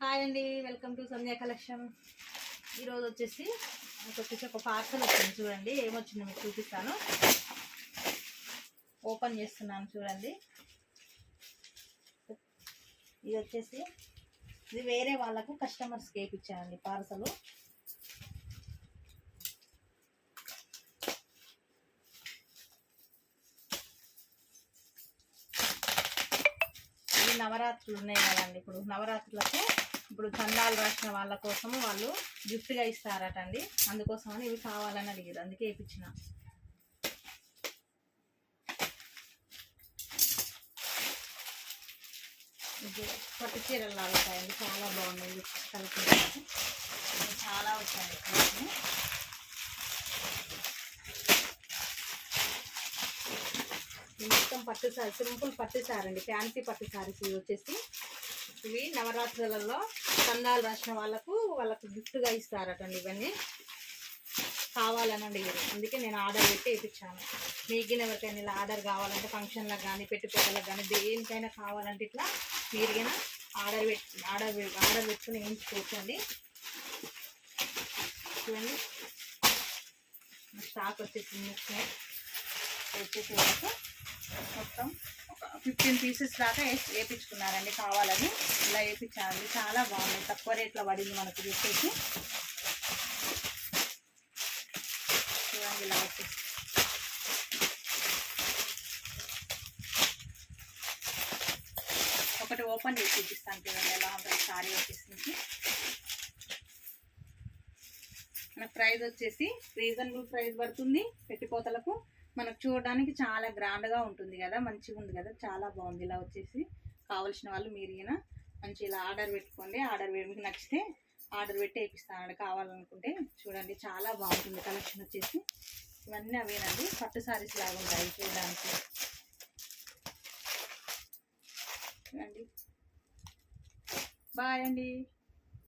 Hi అండి, welcome to Sandhya collection. ఈరోజు వచ్చేసి ఒక పార్సల్ వచ్చింది. చూడండి ఏమొచ్చిందో మీకు చూపిస్తాను. ఓపెన్ చేస్తున్నాను చూడండి. ఇది వేరే వాళ్ళకు కస్టమర్స్కి వేయించానండి పార్సల్. నవరాత్రులు ఉన్నాయి కదండి, ఇప్పుడు నవరాత్రులకు చందాలు రాసిన వాళ్ళ కోసము వాళ్ళు గిఫ్ట్గా ఇస్తారట అండి. అందుకోసమని ఇవి కావాలని అడిగారు, అందుకే వేయించిన. ఇది పట్టు చీరలు లాగుతాయండి, చాలా బాగున్నాయి. కలిపి చాలా వచ్చాయి. మొత్తం పట్టు సారీ, సింపుల్ పట్టు సారీ అండి, ఫ్యాన్సీ పట్టు సారీస్. ఇవి నవరాత్రులలో చందాలు రాసిన వాళ్ళకు గిఫ్ట్గా ఇస్తారటండి. ఇవన్నీ కావాలని అడిగారు, అందుకే నేను ఆర్డర్ పెట్టి వేయించాను. మీకు ఎవరికైనా ఇలా ఆర్డర్ కావాలంటే ఫంక్షన్లకు కానీ పెట్టుకోవడానికి కానీ దేనికైనా కావాలంటే ఇట్లా మీరుగా ఆర్డర్ పెట్టుకుని వేయించుకోవచ్చండి. చూడండి స్టాక్ వచ్చేసి వరకు మొత్తం ఒక 15 పీసెస్ దాకా వేయించుకున్నారండి. కావాలని ఇలా వేయించాలండి, చాలా బాగుంది. తక్కువ రేట్లో పడింది మనకు. చూసేసి చూడండి, ఇలా వచ్చేసి ఒకటి ఓపెన్ చేసి చూపిస్తాను చూడండి ఎలా ఉంటుంది సారీ. వచ్చేసి మన ప్రైస్ వచ్చేసి రీజనబుల్ ప్రైస్ పడుతుంది. పెట్టిపోతలకు మనకు చూడడానికి చాలా గ్రాండ్గా ఉంటుంది కదా, మంచిగా ఉంది కదా, చాలా బాగుంది. ఇలా వచ్చేసి కావాల్సిన వాళ్ళు మీరు మంచి ఇలా ఆర్డర్ పెట్టుకోండి. మీకు నచ్చితే ఆర్డర్ పెట్టి వేయిస్తానండి కావాలనుకుంటే. చూడండి చాలా బాగుంటుంది కలెక్షన్ వచ్చేసి. ఇవన్నీ అవేనండి, పట్టు సారీస్ లాగా ఉంటాయి చూడడానికి. చూడండి, బాయ్ అండి.